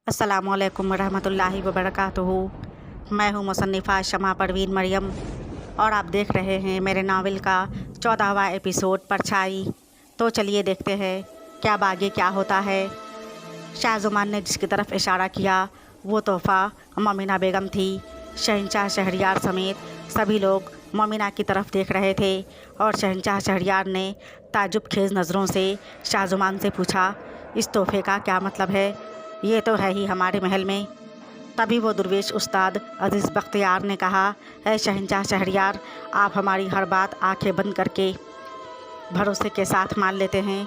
अस्सलामुअलैकुम वरहमतुल्लाहि वबरकातुहू। मैं हूँ मुसन्निफ़ा शमा परवीन मरियम और आप देख रहे हैं मेरे नावल का 14वां एपिसोड परछाई। तो चलिए देखते हैं क्या आगे क्या होता है। शाहज़ुमान ने जिसकी तरफ इशारा किया वो तोहफ़ा मोमिना बेगम थी। शहंशाह शहरयार समेत सभी लोग मोमिना की तरफ देख रहे थे और शहंशाह शहरयार ने ताजुब खेज़ नज़रों से शाहज़ुमान से पूछा, इस तोहफ़े का क्या मतलब है? ये तो है ही हमारे महल में। तभी वो दुर्वेश उस्ताद अज़ीज़ बख्तियार ने कहा, ऐ शहंशाह शहरयार, आप हमारी हर बात आंखें बंद करके भरोसे के साथ मान लेते हैं,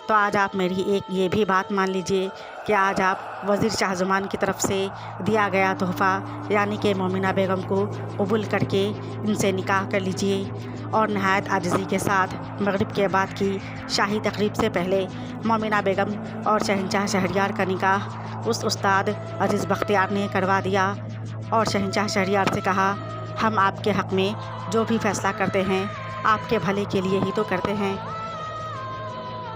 तो आज आप मेरी एक ये भी बात मान लीजिए कि आज आप वज़ीर शाहज़ुमान की तरफ से दिया गया तोहफ़ा यानी कि मोमिना बेगम को कबूल करके इनसे निकाह कर लीजिए। और नहायत आजिज़ी के साथ मगरिब के बाद की शाही तकरीब से पहले मोमिना बेगम और शहंशाह शहरयार का निकाह उस उस्ताद अज़ीज़ बख्तियार ने करवा दिया। और शहंशाह शहरयार से कहा, हम आपके हक़ में जो भी फ़ैसला करते हैं आपके भले के लिए ही तो करते हैं।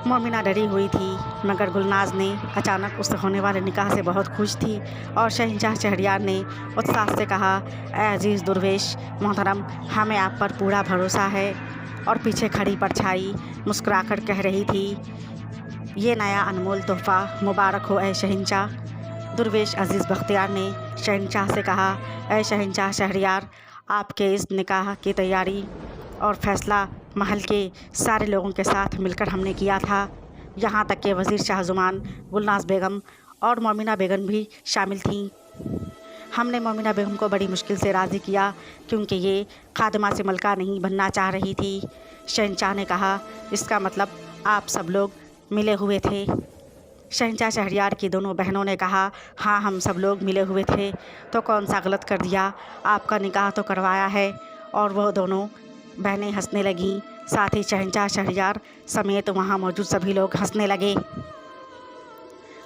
मोमिना डरी हुई थी मगर गुलनाज ने अचानक उससे होने वाले निकाह से बहुत खुश थी और शहंशाह शहरयार ने उत्साह से कहा, ऐ अजीज़ दुर्वेश मोहतरम, हमें आप पर पूरा भरोसा है। और पीछे खड़ी परछाई मुस्कुराकर कह रही थी, ये नया अनमोल तोहफ़ा मुबारक हो ऐ शहंशाह। दुर्वेश अज़ीज़ बख्तियार ने शहंशाह से कहा, ऐ शहंशाह शहरयार, आपके इस निकाह की तैयारी और फ़ैसला महल के सारे लोगों के साथ मिलकर हमने किया था। यहाँ तक कि वज़ीर शाहज़ुमान, गुलनाज बेगम और मोमिना बेगम भी शामिल थीं। हमने मोमिना बेगम को बड़ी मुश्किल से राज़ी किया क्योंकि ये खादिमा से मलका नहीं बनना चाह रही थी। शहंशाह ने कहा, इसका मतलब आप सब लोग मिले हुए थे? शहंशाह शहरयार की दोनों बहनों ने कहा, हाँ, हम सब लोग मिले हुए थे। तो कौन सा गलत कर दिया? आपका निकाह तो करवाया है। और वह दोनों बहनें हंसने लगीं। साथ ही शहंशाह शहरयार समेत वहाँ मौजूद सभी लोग हंसने लगे।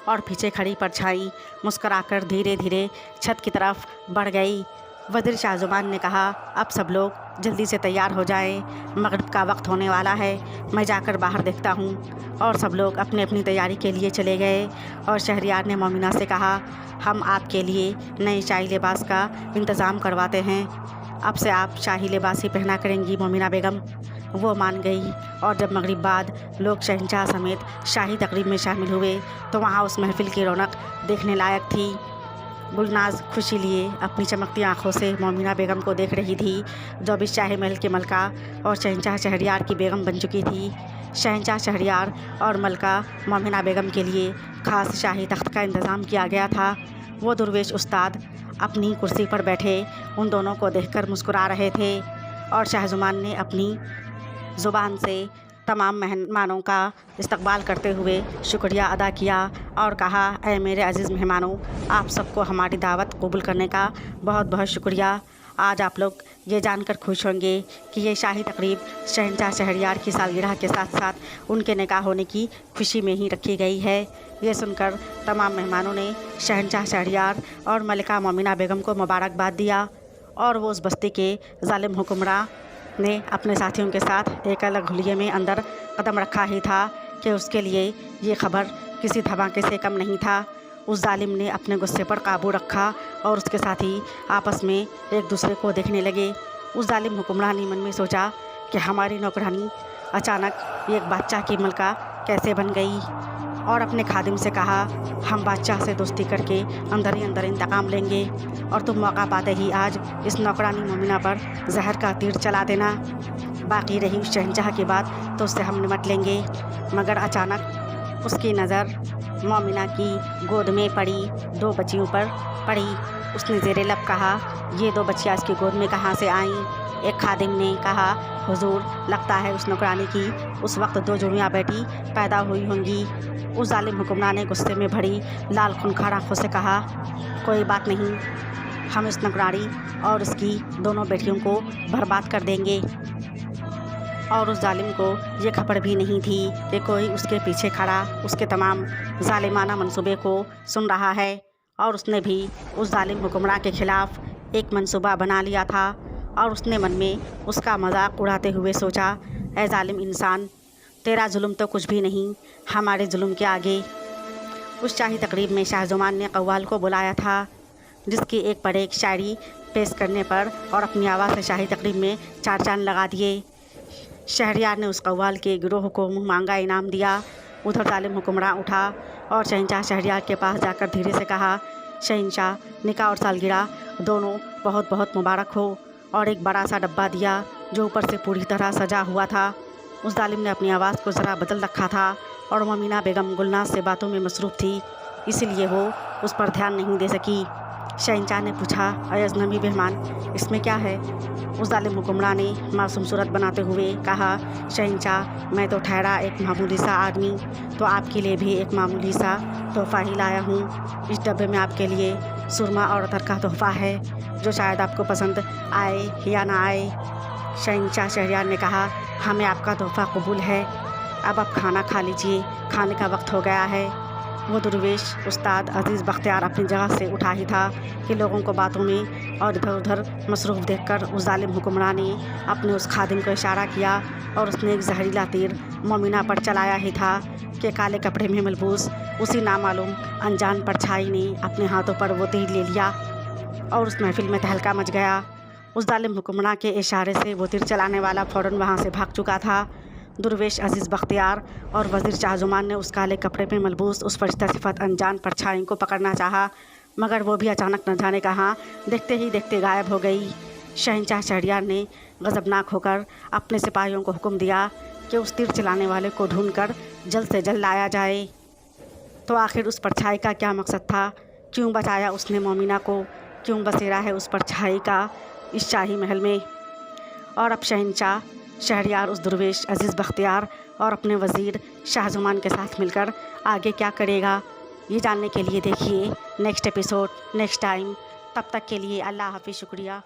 और पीछे खड़ी परछाई मुस्कराकर धीरे धीरे छत की तरफ बढ़ गई। वज़ीर शाहज़ुमान ने कहा, अब सब लोग जल्दी से तैयार हो जाएं, मगरिब का वक्त होने वाला है, मैं जाकर बाहर देखता हूँ। और सब लोग अपनी अपनी तैयारी के लिए चले गए। और शहरयार ने मोमिना से कहा, हम आपके लिए नए शाही लिबास का इंतज़ाम करवाते हैं, अब से आप शाही लिबास ही पहना करेंगी मोमिना बेगम। वो मान गई। और जब मगरिब बाद लोग शहंशाह समेत शाही तकरीब में शामिल हुए तो वहाँ उस महफ़िल की रौनक देखने लायक थी। गुलनाज खुशी लिए अपनी चमकती आँखों से मोमिना बेगम को देख रही थी, जो भी शाही महल की मलका और शहंशाह शहरयार की बेगम बन चुकी थी। शहंशाह शहरयार और मलका मोमिना बेगम के लिए ख़ास शाही तख्त का इंतज़ाम किया गया था। वो दुर्वेश उस्ताद अपनी कुर्सी पर बैठे उन दोनों को देखकर मुस्कुरा रहे थे। और शाहज़ुमान ने अपनी ज़ुबान से तमाम मेहमानों का इस्तकबाल करते हुए शुक्रिया अदा किया और कहा, ऐ मेरे अज़ीज़ मेहमानों, आप सबको हमारी दावत कबूल करने का बहुत बहुत शुक्रिया। आज आप लोग ये जानकर खुश होंगे कि ये शाही तकरीब शहंशाह शहरयार की सालगिरह के साथ साथ उनके निकाह होने की खुशी में ही रखी गई है। ये सुनकर तमाम मेहमानों ने शहंशाह शहरयार और मलिका मोमिना बेगम को मुबारकबाद दिया। और वो उस बस्ती के ज़ालिम हुक्मरान ने अपने साथियों के साथ एक अलग हुलिये में अंदर कदम रखा ही था कि उसके लिए ये खबर किसी धमाके से कम नहीं था। उस जालिम ने अपने गुस्से पर काबू रखा और उसके साथी आपस में एक दूसरे को देखने लगे। उस जालिम हुक्मरान ने मन में सोचा कि हमारी नौकरानी अचानक एक बादशाह की मलका कैसे बन गई। और अपने खादिम से कहा, हम बादशाह से दोस्ती करके अंदर ही अंदर इंतकाम लेंगे और तुम मौका पाते ही आज इस नौकरानी मोमिना पर जहर का तीर चला देना। बाकी रही उस शहंशाह की बात तो उससे हम निमट लेंगे। मगर अचानक उसकी नज़र मोमिना की गोद में पड़ी 2 बच्चियों पर पड़ी। उसने ज़ेरे लब कहा, ये 2 बच्चियाँ इसकी गोद में कहाँ से आईं? एक खादिम ने कहा, हुजूर, लगता है उस नौकरानी की उस वक्त 2 जुड़ियाँ बेटी पैदा हुई होंगी। उस जालिम हुक्मरान ने गुस्से में भरी लाल खूंखार आँखों से कहा, कोई बात नहीं, हम इस नौकरानी और उसकी दोनों बेटियों को बर्बाद कर देंगे। और उस जालिम को ये खबर भी नहीं थी कि कोई उसके पीछे खड़ा उसके तमाम जालिमाना मंसूबे को सुन रहा है। और उसने भी उस जालिम हुक्मरान के ख़िलाफ़ एक मंसूबा बना लिया था। और उसने मन में उसका मजाक उड़ाते हुए सोचा, ऐ जालिम इंसान, तेरा जुल्म तो कुछ भी नहीं हमारे जुल्म के आगे। उस शाही तकरीब में शाहजमान ने कव्वाल को बुलाया था, जिसकी एक पर एक शायरी पेश करने पर और अपनी आवाज़ से शाही तकरीब में चार चांद लगा दिए। शहरयार ने उस कव्वाल के गिरोह को मुँह मांगा इनाम दिया। उधर जालिम हुक्मरान उठा और शहंशाह शहरयार के पास जाकर धीरे से कहा, शहंशाह, निकाह और सालगिरह दोनों बहुत बहुत मुबारक हो। और एक बड़ा सा डब्बा दिया जो ऊपर से पूरी तरह सजा हुआ था। उस जालिम ने अपनी आवाज़ को ज़रा बदल रखा था और ममीना बेगम गुलनाज से बातों में मसरूफ़ थी, इसीलिए वो उस पर ध्यान नहीं दे सकी। शहंशाह ने पूछा, अय अजनबी मेहमान, इसमें क्या है? उस जालिम हुक्मरान ने मासूम सूरत बनाते हुए कहा, शहंशाह, मैं तो ठहरा एक मामूली सा आदमी, तो आपके लिए भी एक मामूली सा तोहफ़ा ही लाया हूँ। इस डब्बे में आपके लिए सुरमा और अतर का तोहफ़ा है, जो शायद आपको पसंद आए या ना आए। शहंशाह शहरयार ने कहा, हमें आपका तोहफ़ा कबूल है, अब आप खाना खा लीजिए, खाने का वक्त हो गया है। वो दरवेश उस्ताद अजीज़ बख्तियार अपनी जगह से उठा ही था कि लोगों को बातों में और इधर उधर मसरूफ़ देखकर उस जालिम हुक्मरान ने अपने उस खादिम को इशारा किया और उसने एक जहरीला तीर मोमिना पर चलाया ही था कि काले कपड़े में मलबूस उसी नामालूम अनजान परछाई ने अपने हाथों पर वो तीर ले लिया और उस महफिल में तहलका मच गया। उस जालिम हुक्मरान के इशारे से वो तीर चलाने वाला फ़ौरन वहाँ से भाग चुका था। दरवेश अजीज़ बख्तियार और वज़ीर शाहजमान ने उस काले कपड़े में मलबूस उस फरिश्ता सिफत अनजान परछाई को पकड़ना चाहा, मगर वो भी अचानक न जाने कहाँ देखते ही देखते गायब हो गई। शहंशाह शहरयार ने गज़बनाक होकर अपने सिपाहियों को हुक्म दिया कि उस तीर चलाने वाले को ढूंढकर जल्द से जल्द लाया जाए। तो आखिर उस परछाई का क्या मकसद था? क्यों बचाया उसने मोमिना को? क्यों बसेरा है उस परछाई का इस शाही महल में? और अब शहंशाह शहरयार उस दरवेश अजीज़ बख्तियार और अपने वज़ीर शाहजमान के साथ मिलकर आगे क्या करेगा, ये जानने के लिए देखिए नेक्स्ट एपिसोड नेक्स्ट टाइम। तब तक के लिए अल्लाह हाफ़िज़, शुक्रिया।